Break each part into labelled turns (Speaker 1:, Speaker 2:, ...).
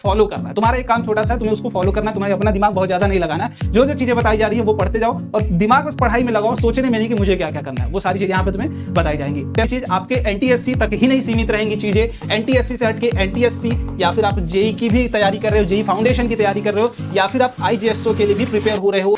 Speaker 1: Follow करना है। तुम्हारा एक काम छोटा सा है, तुम्हें उसको फॉलो करना है, तुम्हें अपना दिमाग बहुत ज्यादा नहीं लगाना है। जो जो चीजें बताई जा रही है वो पढ़ते जाओ और दिमाग बस पढ़ाई में लगाओ, सोचने में नहीं कि मुझे क्या क्या करना है। वो सारी चीजें यहाँ पे तुम्हें बताई जाएंगी। क्या चीज आपके एनटीएससी तक ही नहीं सीमित रहेंगी चीजें, एनटीएससी से हटके एनटीएससी या फिर आप जेई की भी तैयारी कर रहे हो, जेई फाउंडेशन की तैयारी कर रहे हो, या फिर आप आईजीएसओ के लिए भी प्रिपेयर हो रहे हो।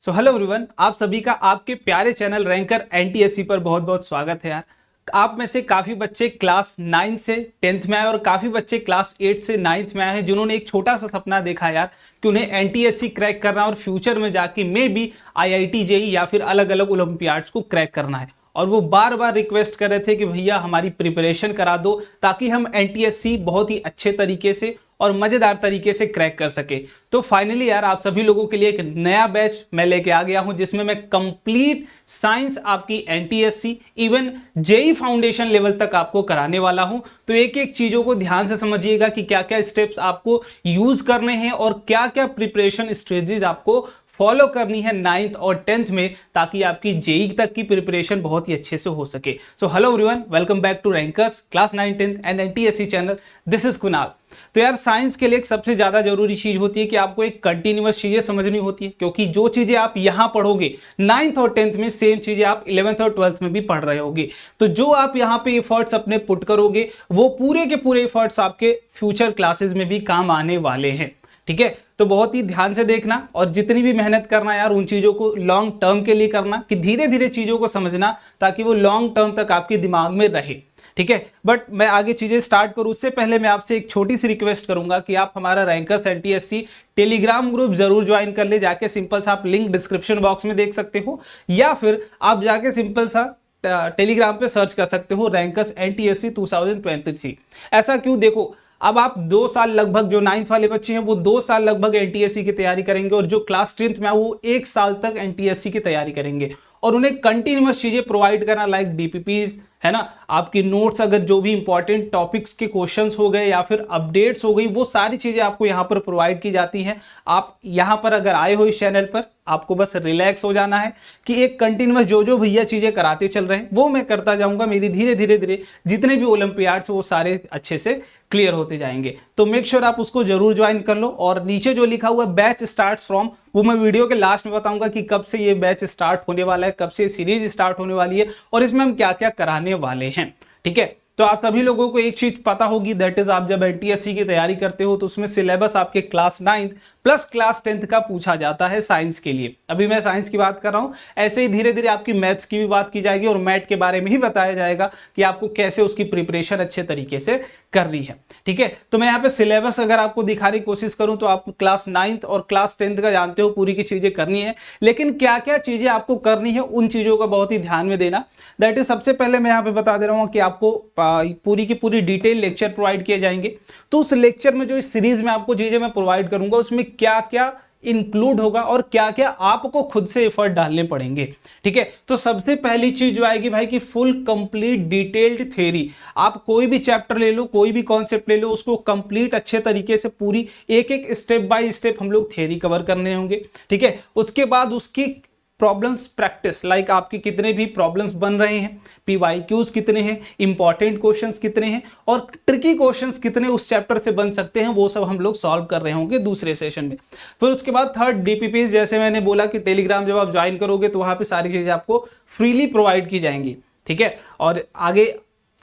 Speaker 1: सो हेलो एवरीवन, आप सभी का आपके प्यारे चैनल रैंकर एनटीएससी पर बहुत बहुत स्वागत है यार। आप में से काफी बच्चे क्लास 9 से 10th में आए और काफी बच्चे क्लास 8 से 9th में आए हैं, जिन्होंने एक छोटा सा सपना देखा यार कि उन्हें एनटीएससी क्रैक करना और फ्यूचर में जाके मे बी आईआईटी जेई या फिर अलग अलग ओलंपियाड्स को क्रैक करना है। और वो बार बार रिक्वेस्ट कर रहे थे कि भैया हमारी प्रिपरेशन करा दो ताकि हम एनटीएससी बहुत ही अच्छे तरीके से और मजेदार तरीके से क्रैक कर सके। तो फाइनली यार आप सभी लोगों के लिए एक नया बैच मैं लेके आ गया हूं, जिसमें मैं कंप्लीट साइंस आपकी NTSC even JEE foundation level तक आपको कराने वाला हूं। तो एक एक चीजों को ध्यान से समझिएगा कि क्या क्या स्टेप्स आपको यूज करने हैं और क्या क्या प्रिपरेशन स्ट्रेटजीज आपको फॉलो करनी है 9th और 10th में, ताकि आपकी जेई तक की प्रिपरेशन बहुत ही अच्छे से हो सके। So hello everyone, welcome back to rankers class 9 10th and NTSC channel. This is Kunal. तो यार साइंस के लिए एक सबसे ज्यादा जरूरी चीज होती है कि आपको एक कंटिन्यूअस चीजें समझनी होती है, क्योंकि जो चीजें आप यहां पढ़ोगे 9th और 10th में सेम चीजें आप 11th और 12th में भी पढ़ रहे होगे। तो जो आप यहां पे एफर्ट्स अपने पुट करोगे वो पूरे के पूरे एफर्ट्स आपके फ्यूचर क्लासेस में भी काम आने वाले हैं। ठीक है, तो बहुत ही ध्यान से देखना और जितनी भी मेहनत करना यार उन चीजों को लॉन्ग टर्म के लिए करना, कि धीरे धीरे चीजों को समझना ताकि वो लॉन्ग टर्म तक आपके दिमाग में रहे। ठीक है, बट मैं आगे चीजें स्टार्ट करूं उससे पहले मैं आपसे एक छोटी सी रिक्वेस्ट करूंगा कि आप हमारा रैंकर्स एनटीएससी टेलीग्राम ग्रुप जरूर ज्वाइन कर ले। जाके सिंपल सा आप लिंक डिस्क्रिप्शन बॉक्स में देख सकते हो, या फिर आप जाके सिंपल सा टेलीग्राम पे सर्च कर सकते हो रैंकर्स एनटीएससी 2023। ऐसा क्यों, देखो अब आप 2 साल लगभग, जो 9th वाले बच्चे हैं वो 2 साल लगभग एनटीएससी की तैयारी करेंगे, और जो क्लास 10th में है वो 1 साल तक एनटीएससी की तैयारी करेंगे। और उन्हें कंटिन्यूअस चीजें प्रोवाइड करना, लाइक डीपीपीज है ना, आपकी नोट्स, अगर जो भी इंपॉर्टेंट टॉपिक्स के क्वेश्चंस हो गए या फिर अपडेट्स हो गई, वो सारी चीजें आपको यहाँ पर प्रोवाइड की जाती हैं। आप यहाँ पर अगर आए हो इस चैनल पर, आपको बस रिलैक्स हो जाना है कि एक कंटिन्यूअस जो जो भैया चीजें कराते चल रहे हैं वो मैं करता जाऊंगा। मेरी धीरे धीरे धीरे जितने भी ओलंपियाड्स वो सारे अच्छे से क्लियर होते जाएंगे। तो मेक श्योर आप उसको जरूर ज्वाइन कर लो। और नीचे जो लिखा हुआ बैच स्टार्ट फ्रॉम, वो मैं वीडियो के लास्ट में बताऊंगा कि कब से ये बैच स्टार्ट होने वाला है, कब से सीरीज स्टार्ट होने वाली है और इसमें हम क्या क्या कराने वाले हैं। ठीक है, तो आप सभी लोगों को एक चीज पता होगी, दैट इज आप जब एनटीएससी की तैयारी करते हो तो उसमें सिलेबस आपके class 9th plus class 10th का पूछा जाता है साइंस के लिए। अभी मैं साइंस की बात कर रहा हूं, ऐसे ही धीरे धीरे आपकी मैथ्स की भी बात की जाएगी और मैथ के बारे में ही बताया जाएगा कि आपको कैसे उसकी प्रिपरेशन अच्छे तरीके से करनी है। ठीक है, तो मैं यहाँ पे सिलेबस अगर आपको दिखाने की कोशिश करूं तो आप क्लास 9th और क्लास 10th का जानते हो, पूरी की चीजें करनी है, लेकिन क्या क्या चीजें आपको करनी है उन चीजों का बहुत ही ध्यान में देना। दैट इज सबसे पहले मैं यहाँ पे बता दे रहा हूँ कि आपको पूरी की पूरी डिटेल लेक्चर प्रोवाइड किए जाएंगे। तो उस लेक्चर में जो इस सीरीज में आपको चीजें मैं प्रोवाइड करूंगा उसमें क्या क्या इंक्लूड होगा और क्या क्या आपको खुद से एफर्ट डालने पड़ेंगे। ठीक है, तो सबसे पहली चीज जो आएगी भाई कि फुल कंप्लीट डिटेल्ड थ्योरी। आप कोई भी चैप्टर ले लो, कोई भी कॉन्सेप्ट ले लो, उसको कंप्लीट अच्छे तरीके से पूरी एक एक स्टेप बाय स्टेप हम लोग थ्योरी कवर करने होंगे। ठीक है, उसके बाद उसकी प्रॉब्लम्स प्रैक्टिस, लाइक आपके कितने भी प्रॉब्लम्स बन रहे हैं, पीवाईक्यूज कितने हैं, इंपॉर्टेंट क्वेश्चंस कितने हैं और ट्रिकी क्वेश्चंस कितने उस चैप्टर से बन सकते हैं, वो सब हम लोग सॉल्व कर रहे होंगे दूसरे सेशन में। फिर उसके बाद थर्ड डीपीपीज, जैसे मैंने बोला कि टेलीग्राम जब आप ज्वाइन करोगे तो वहां पे सारी चीजें आपको फ्रीली प्रोवाइड की जाएंगी। ठीक है, और आगे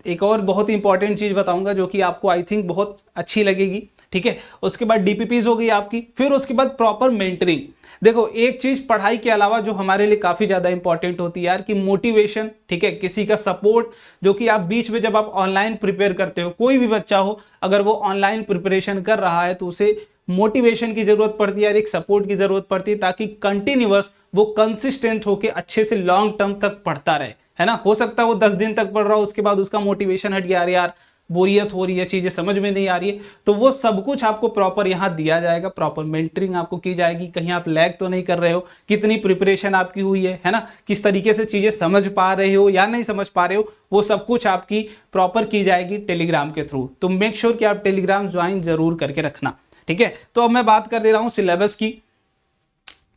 Speaker 1: एक और बहुत ही इंपॉर्टेंट चीज बताऊंगा जो कि आपको आई थिंक बहुत अच्छी लगेगी। ठीक है, उसके बाद डीपीपीज हो गई आपकी, फिर उसके बाद प्रॉपर मेंटरिंग। देखो एक चीज पढ़ाई के अलावा जो हमारे लिए काफी ज्यादा इंपॉर्टेंट होती है यार कि मोटिवेशन। ठीक है, किसी का सपोर्ट, जो कि आप बीच में जब आप ऑनलाइन प्रिपेयर करते हो, कोई भी बच्चा हो अगर वो ऑनलाइन प्रिपरेशन कर रहा है तो उसे मोटिवेशन की जरूरत पड़ती है यार, एक सपोर्ट की जरूरत पड़ती है, ताकि कंटिन्यूअस वो कंसिस्टेंट होके अच्छे से लॉन्ग टर्म तक पढ़ता रहे। है ना, हो सकता है वो 10 दिन तक पढ़ रहा हो, उसके बाद उसका मोटिवेशन हट गया, अरे यार बोरियत हो रही है, चीजें समझ में नहीं आ रही है, तो वो सब कुछ आपको प्रॉपर यहाँ दिया जाएगा, प्रॉपर मेंटरिंग आपको की जाएगी, कहीं आप लैग तो नहीं कर रहे हो, कितनी प्रिपरेशन आपकी हुई है ना, किस तरीके से चीजें समझ पा रहे हो या नहीं समझ पा रहे हो, वो सब कुछ आपकी प्रॉपर की जाएगी टेलीग्राम के थ्रू। तो मेक श्योर कि आप टेलीग्राम ज्वाइन जरूर करके रखना, ठीक है। तो अब मैं बात कर दे रहा हूँ सिलेबस की,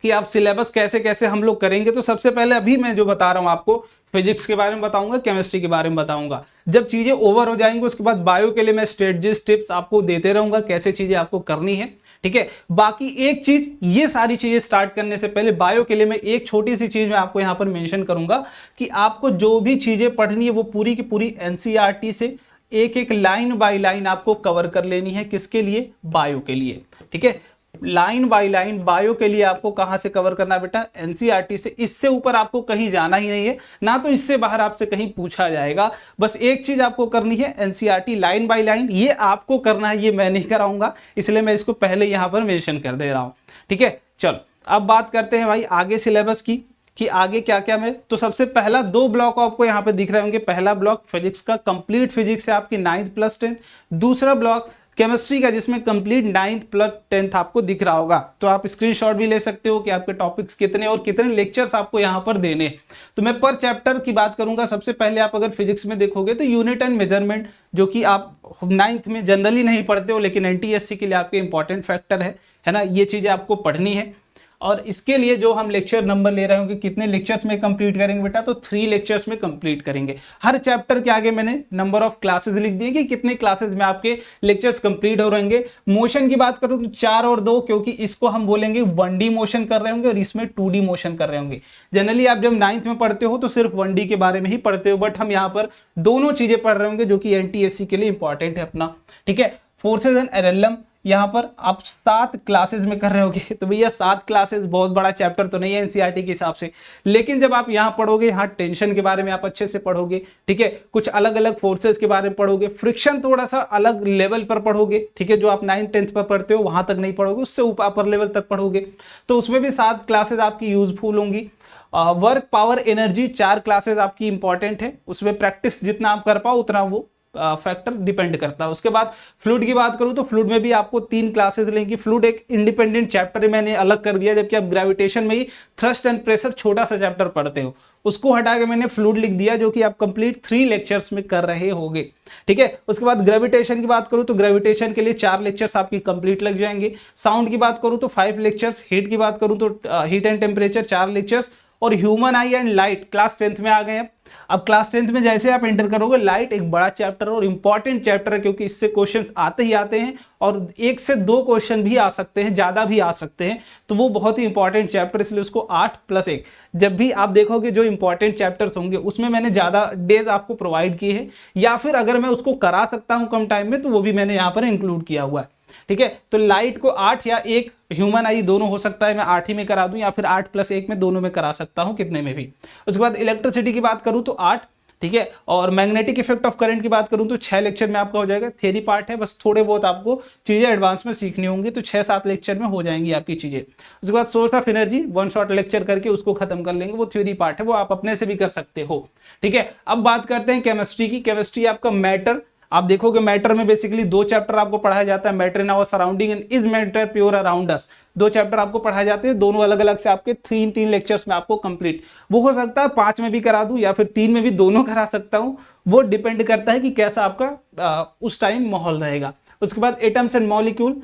Speaker 1: कि आप सिलेबस कैसे कैसे हम लोग करेंगे। तो सबसे पहले अभी मैं जो बता रहा हूं आपको, फिजिक्स के बारे में बताऊंगा, केमिस्ट्री के बारे में बताऊंगा। जब चीजें ओवर हो जाएंगी उसके बाद बायो के लिए मैं स्ट्रेटजीज टिप्स आपको देते रहूंगा, कैसे चीजें आपको करनी है, ठीक है। बाकी एक चीज, ये सारी चीजें स्टार्ट करने से पहले बायो के लिए मैं एक छोटी सी चीज मैं आपको यहां पर मेंशन करूंगा, कि आपको जो भी चीजें पढ़नी है वो पूरी की पूरी एनसीईआरटी से एक एक लाइन बाय लाइन आपको कवर कर लेनी है। किसके लिए? बायो के लिए, ठीक है। लाइन बाय लाइन बायो के लिए आपको कहां से कवर करना है बेटा? एनसीईआरटी से। इससे ऊपर आपको कहीं जाना ही नहीं है, ना तो इससे बाहर आपसे कहीं पूछा जाएगा। बस एक चीज आपको करनी है, एनसीईआरटी लाइन बाय लाइन, ये आपको करना है, ये मैं नहीं कराऊंगा, इसलिए मैं इसको पहले यहां पर मेंशन कर दे रहा हूं, ठीक है। चलो अब बात करते हैं भाई आगे सिलेबस की, कि आगे क्या क्या में। तो सबसे पहला 2 ब्लॉक आपको यहाँ पे दिख रहे होंगे। पहला ब्लॉक फिजिक्स का, कंप्लीट फिजिक्स है आपकी 9th प्लस 10th। दूसरा ब्लॉक केमिस्ट्री का, जिसमें कंप्लीट 9th प्लस 10th आपको दिख रहा होगा। तो आप स्क्रीनशॉट भी ले सकते हो कि आपके टॉपिक्स कितने और कितने लेक्चर्स आपको यहाँ पर देने। तो मैं पर चैप्टर की बात करूंगा। सबसे पहले आप अगर फिजिक्स में देखोगे तो यूनिट एंड मेजरमेंट, जो कि आप 9th में जनरली नहीं पढ़ते हो, लेकिन एनटीएससी के लिए आपके इंपॉर्टेंट फैक्टर है ना, ये चीजें आपको पढ़नी है। और इसके लिए जो हम लेक्चर नंबर ले रहे होंगे, कितने लेक्चर्स में कंप्लीट करेंगे बेटा? तो 3 लेक्चर्स में कंप्लीट करेंगे। हर चैप्टर के आगे मैंने नंबर ऑफ क्लासेस लिख दिए कि कितने क्लासेस में आपके लेक्चर्स कंप्लीट हो रहेंगे। मोशन की बात करूं तो 4 और 2, क्योंकि इसको हम बोलेंगे 1D मोशन कर रहे होंगे और इसमें 2D मोशन कर रहे होंगे। जनरली आप जब 9th में पढ़ते हो तो सिर्फ 1D के बारे में ही पढ़ते हो, बट हम यहाँ पर दोनों चीजें पढ़ रहे होंगे, जो कि एनटीएससी के लिए इंपॉर्टेंट है अपना, ठीक है। फोर्सेज एंड एनएलएम यहाँ पर आप 7 क्लासेस में कर रहे होगे। तो भैया 7 क्लासेस बहुत बड़ा चैप्टर तो नहीं है एनसीईआरटी के हिसाब से, लेकिन जब आप यहाँ पढ़ोगे, यहाँ टेंशन के बारे में आप अच्छे से पढ़ोगे, ठीक है। कुछ अलग अलग फोर्सेस के बारे में पढ़ोगे, फ्रिक्शन थोड़ा सा अलग लेवल पर पढ़ोगे, ठीक है। जो आप 9th 10th पर पढ़ते हो वहां तक नहीं पढ़ोगे, उससे ऊपर अपर लेवल तक पढ़ोगे। तो उसमें भी 7 क्लासेस आपकी यूजफुल होंगी। वर्क पावर एनर्जी 4 क्लासेस आपकी इंपॉर्टेंट है। उसमें प्रैक्टिस जितना आप कर पाओ उतना वो फैक्टर डिपेंड करता है। उसके बाद फ्लूइड की बात करूं तो फ्लूइड में भी आपको 3 क्लासेस लेंगी। फ्लूइड एक इंडिपेंडेंट चैप्टर मैंने अलग कर दिया, जबकि आप ग्रेविटेशन में ही थ्रस्ट एंड प्रेशर छोटा सा चैप्टर पढ़ते हो, उसको हटा के मैंने फ्लूइड लिख दिया, जो कि आप कंप्लीट 3 लेक्चर्स में कर रहे होगे, ठीक है। उसके बाद ग्रेविटेशन की बात करूं तो ग्रेविटेशन के लिए 4 लेक्चर्स आपकी कंप्लीट लग जाएंगे। साउंड की बात करूं तो 5 लेक्चर्स। हीट की बात करूं तो हीट एंड टेम्परेचर 4 लेक्चर्स। और human I and light class 10th में आ गए। अब क्लास 10th में जैसे आप एंटर करोगे, लाइट एक बड़ा चैप्टर और इंपॉर्टेंट चैप्टर है, क्योंकि इससे क्वेश्चंस आते ही आते हैं, और 1 से 2 क्वेश्चन भी आ सकते हैं, ज्यादा भी आ सकते हैं। तो वो बहुत ही इंपॉर्टेंट चैप्टर, इसलिए उसको 8+1 जब भी आप देखोगे जो इंपॉर्टेंट चैप्टर्स होंगे उसमें मैंने ज्यादा डेज आपको प्रोवाइड किए हैं, या फिर अगर मैं उसको करा सकता हूं कम टाइम में तो वो भी मैंने यहाँ पर इंक्लूड किया हुआ है, ठीक है। तो लाइट को 8 या 1, ह्यूमन आई दोनों हो सकता है, मैं 8 ही में करा दूं या फिर 8+1 में दोनों में करा सकता हूं, कितने में भी। उसके बाद इलेक्ट्रिसिटी की बात करूं तो 8, ठीक है। और मैग्नेटिक इफेक्ट ऑफ करंट की बात करूं तो 6 लेक्चर में आपका हो जाएगा। थियरी पार्ट है, बस थोड़े बहुत आपको चीजें एडवांस में सीखनी होंगी, तो 6-7 लेक्चर में हो जाएंगी आपकी चीजें। उसके बाद source of energy 1 short lecture करके उसको खत्म कर लेंगे, वो थ्योरी पार्ट है, वो आप अपने से भी कर सकते हो, ठीक है। अब बात करते हैं केमिस्ट्री की। केमिस्ट्री आपका मैटर, आप देखोगे मैटर में बेसिकली 2 चैप्टर आपको पढ़ाया जाता है, matter in our surrounding and is matter pure around us. 2 chapter आपको पढ़ाए जाते हैं, दोनों अलग अलग से आपके 3 लेक्चर्स में आपको कंप्लीट। वो हो सकता है 5 में भी करा दूं या फिर 3 में भी, दोनों करा सकता हूं, वो डिपेंड करता है कि कैसा आपका उस टाइम माहौल रहेगा। उसके बाद एटम्स एंड मॉलिक्यूल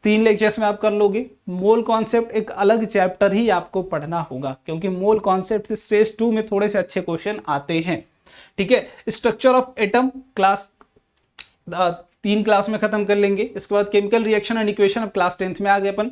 Speaker 1: 3 लेक्चर्स में आप कर लोगे। मोल कॉन्सेप्ट एक अलग चैप्टर ही आपको पढ़ना होगा, क्योंकि मोल कॉन्सेप्ट से स्टेज 2 में थोड़े से अच्छे क्वेश्चन आते हैं, ठीक है। Structure of atom class 3 class में खत्म कर लेंगे। इसके बाद केमिकल रिएक्शन एंड इक्वेशन, अब क्लास 10th में आ गए अपन।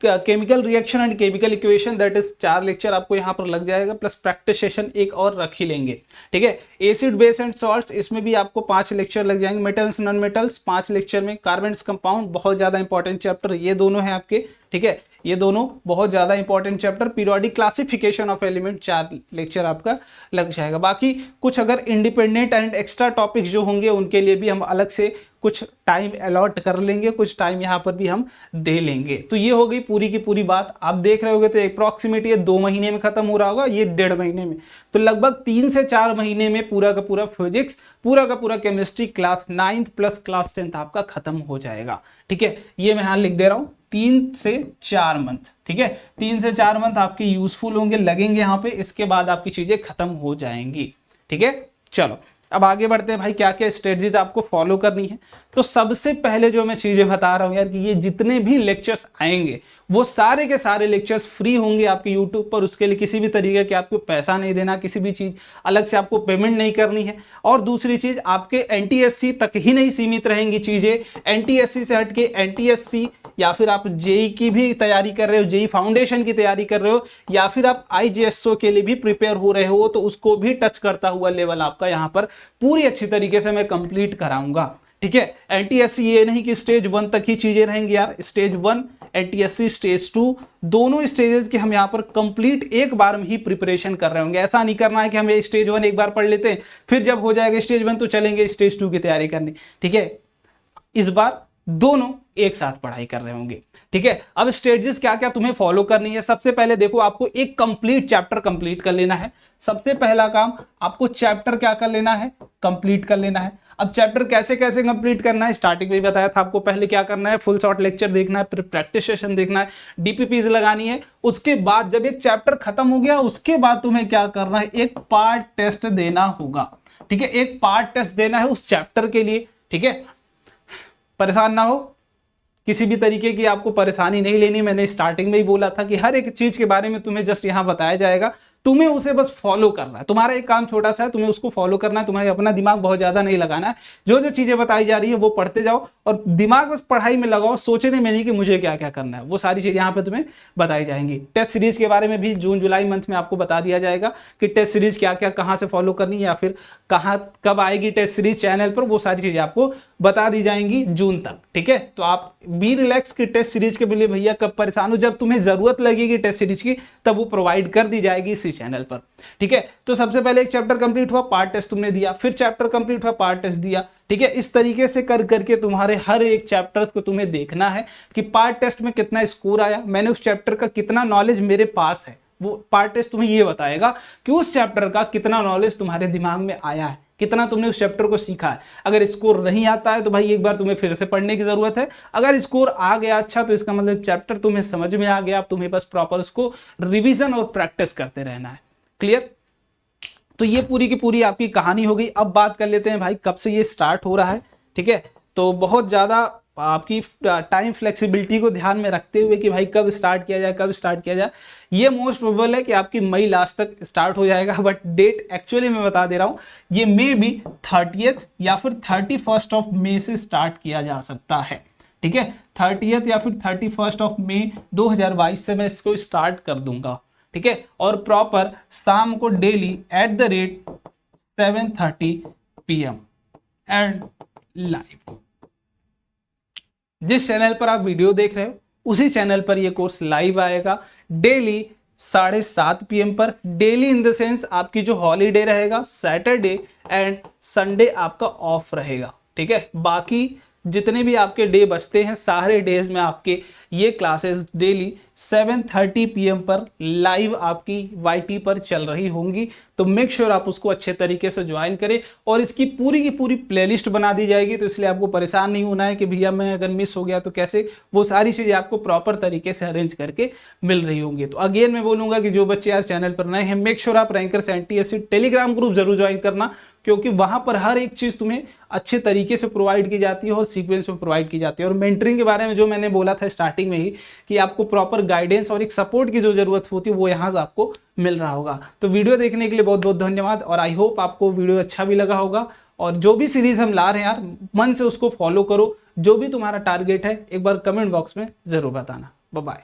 Speaker 1: Chemical reaction and chemical equation, that is 4 lecture आपको यहाँ पर लग जाएगा, प्लस प्रैक्टिस सेशन एक और रख ही लेंगे, ठीक है। एसिड बेस एंड सॉल्ट्स, इसमें भी आपको 5 लेक्चर लग जाएंगे। मेटल्स नॉन मेटल्स 5 लेक्चर में। कार्बन्स कंपाउंड बहुत ज्यादा इंपॉर्टेंट चैप्टर, ये दोनों हैं आपके, ठीक है। ये दोनों बहुत ज़्यादा important chapter, periodic classification of element 4 lecture आपका लग जाएगा। बाकी कुछ अगर इंडिपेंडेंट एंड एक्स्ट्रा टॉपिक्स जो होंगे उनके लिए भी हम अलग से कुछ टाइम अलॉट कर लेंगे, कुछ टाइम यहाँ पर भी हम दे लेंगे। तो ये हो गई पूरी की पूरी बात। आप देख रहे होगे तो अप्रॉक्सीमेट ये 2 महीने में खत्म हो रहा होगा, ये 1.5 महीने में, तो लगभग 3 से 4 महीने में पूरा का पूरा फिजिक्स, पूरा का पूरा chemistry class 9th plus class 10th आपका खत्म हो जाएगा। ठीक है, ये मैं यहाँ लिख दे रहा हूँ 3 से 4 मंथ। ठीक है, 3 से 4 मंथ आपके यूजफुल होंगे, लगेंगे यहाँ पे, इसके बाद आपकी चीजें खत्म हो जाएंगी। ठीक है, चलो अब आगे बढ़ते हैं भाई, क्या क्या स्ट्रेटजीज आपको फॉलो करनी है। तो सबसे पहले जो मैं चीजें बता रहा हूं यार कि ये जितने भी लेक्चर्स आएंगे वो सारे के सारे लेक्चर्स फ्री होंगे आपके यूट्यूब पर। उसके लिए किसी भी तरीके के आपको पैसा नहीं देना, किसी भी चीज अलग से आपको पेमेंट नहीं करनी है। और दूसरी चीज, आपके एनटीएससी तक ही नहीं सीमित रहेंगी चीजें, एनटीएससी से हटके एनटीएससी या फिर आप जेई की भी तैयारी कर रहे हो, जेई फाउंडेशन की तैयारी कर रहे हो, या फिर आप आईजेएसओ के लिए भी प्रिपेयर हो रहे हो, तो उसको भी टच करता हुआ लेवल आपका यहाँ पर पूरी अच्छी तरीके से मैं कंप्लीट कराऊंगा। ठीक है, एनटीएससी ये नहीं कि स्टेज 1 तक ही चीजें रहेंगी यार, स्टेज 1 एनटीएससी स्टेज 2 दोनों स्टेजेस की हम यहाँ पर कंप्लीट एक बार में ही प्रिपरेशन कर रहे होंगे। ऐसा नहीं करना है कि हम स्टेज 1 एक बार पढ़ लेते हैं, फिर जब हो जाएगा स्टेज 1 तो चलेंगे स्टेज 2 की तैयारी करने। ठीक है, इस बार दोनों एक साथ पढ़ाई कर रहे होंगे। ठीक है, अब स्ट्रेटजीज क्या क्या तुम्हें फॉलो करनी है। सबसे पहले देखो, आपको एक कंप्लीट चैप्टर कंप्लीट कर लेना है। सबसे पहला काम, आपको चैप्टर क्या कर लेना है, कंप्लीट कर लेना है। अब चैप्टर कैसे कैसे कंप्लीट करना है, स्टार्टिंग में बताया था आपको। पहले क्या करना है, फुल शॉर्ट लेक्चर देखना है, फिर प्रैक्टिस सेशन देखना है, डीपीपीज लगानी है। उसके बाद जब एक चैप्टर खत्म हो गया, उसके बाद तुम्हें क्या करना है, एक पार्ट टेस्ट देना होगा। ठीक है, एक पार्ट टेस्ट देना है उस चैप्टर के लिए। ठीक है, परेशान ना हो, किसी भी तरीके की आपको परेशानी नहीं लेनी। मैंने स्टार्टिंग में ही बोला था कि हर एक चीज के बारे में तुम्हें जस्ट यहां बताया जाएगा, तुम्हें उसे बस फॉलो करना है। तुम्हारा एक काम छोटा सा है, तुम्हें उसको फॉलो करना है, तुम्हें अपना दिमाग बहुत ज्यादा नहीं लगाना है। जो जो चीजें बताई जा रही है वो पढ़ते जाओ और दिमाग बस पढ़ाई में लगाओ, सोचने में नहीं कि मुझे क्या क्या करना है। वो सारी चीजें यहाँ पे तुम्हें बताई जाएंगी। टेस्ट सीरीज के बारे में भी जून जुलाई मंथ में आपको बता दिया जाएगा कि टेस्ट सीरीज क्या क्या कहाँ से फॉलो करनी है, या फिर कहाँ कब आएगी टेस्ट सीरीज चैनल पर, वो सारी चीजें आपको बता दी जाएंगी जून तक। ठीक है, तो आप बी रिलैक्स की टेस्ट सीरीज के लिए भैया कब परेशान हो, जब तुम्हें जरूरत लगेगी टेस्ट सीरीज की तब वो प्रोवाइड कर दी जाएगी इसी चैनल पर। ठीक है, तो सबसे पहले एक चैप्टर कंप्लीट हुआ, पार्ट टेस्ट तुमने दिया, फिर चैप्टर कंप्लीट हुआ, पार्ट टेस्ट दिया। ठीक है, इस तरीके से कर करके तुम्हारे हर एक चैप्टर्स को तुम्हें देखना है कि पार्ट टेस्ट में कितना स्कोर आया, मैंने उस चैप्टर का कितना नॉलेज मेरे पास है। वो पार्ट टेस्ट तुम्हें ये बताएगा कि उस चैप्टर का कितना नॉलेज तुम्हारे दिमाग में आया है, कितना तुमने उस चैप्टर को सीखा है। अगर स्कोर नहीं आता है तो भाई एक बार तुम्हें फिर से पढ़ने की जरूरत है। अगर स्कोर आ गया अच्छा, तो इसका मतलब चैप्टर तुम्हें समझ में आ गया, अब तुम्हें बस प्रॉपर उसको रिवीजन और प्रैक्टिस करते रहना है। क्लियर? तो ये पूरी की पूरी आपकी कहानी हो गई। अब बात कर लेते हैं भाई कब से ये स्टार्ट हो रहा है। ठीक है, तो बहुत ज़्यादा आपकी टाइम फ्लेक्सिबिलिटी को ध्यान में रखते हुए कि भाई कब स्टार्ट किया जाए, कब स्टार्ट किया जाए। ये मोस्ट प्रोबेबल है कि आपकी मई लास्ट तक स्टार्ट हो जाएगा, बट डेट एक्चुअली मैं बता दे रहा हूँ, ये मे भी 30th या फिर 31st ऑफ मई से स्टार्ट किया जा सकता है। ठीक है, 30th या फिर 31st ऑफ मई 2022 से मैं इसको स्टार्ट कर दूंगा। ठीक है, और प्रॉपर शाम को डेली @ 7:30 PM एंड लाइव। जिस चैनल पर आप वीडियो देख रहे हो उसी चैनल पर ये कोर्स लाइव आएगा डेली 7:30 PM पर। डेली इन द सेंस आपकी जो हॉलीडे रहेगा सैटरडे एंड संडे आपका ऑफ रहेगा। ठीक है, बाकी जितने भी आपके डे बचते हैं सारे डेज में आपके ये क्लासेस डेली 7:30 PM पर लाइव आपकी YT पर चल रही होंगी। तो मेक श्योर आप उसको अच्छे तरीके से ज्वाइन करें, और इसकी पूरी की पूरी प्लेलिस्ट बना दी जाएगी, तो इसलिए आपको परेशान नहीं होना है कि भैया मैं अगर मिस हो गया तो कैसे। वो सारी चीज़ें आपको प्रॉपर तरीके से अरेंज करके मिल रही होंगी। तो अगेन मैं बोलूँगा कि जो बच्चे यार चैनल पर नए हैं, मेक श्योर आप रैंकर्स NTSC टेलीग्राम ग्रुप जरूर ज्वाइन करना, क्योंकि वहां पर हर एक चीज़ तुम्हें अच्छे तरीके से प्रोवाइड की जाती है और सीक्वेंस में प्रोवाइड की जाती है। और मेंटरिंग के बारे में जो मैंने बोला था स्टार्टिंग में ही कि आपको प्रॉपर गाइडेंस और एक सपोर्ट की जो जरूरत होती है वो यहाँ से आपको मिल रहा होगा। तो वीडियो देखने के लिए बहुत बहुत धन्यवाद, और आई होप आपको वीडियो अच्छा भी लगा होगा। और जो भी सीरीज हम ला रहे हैं यार, मन से उसको फॉलो करो। जो भी तुम्हारा टारगेट है एक बार कमेंट बॉक्स में जरूर बताना। Bye bye.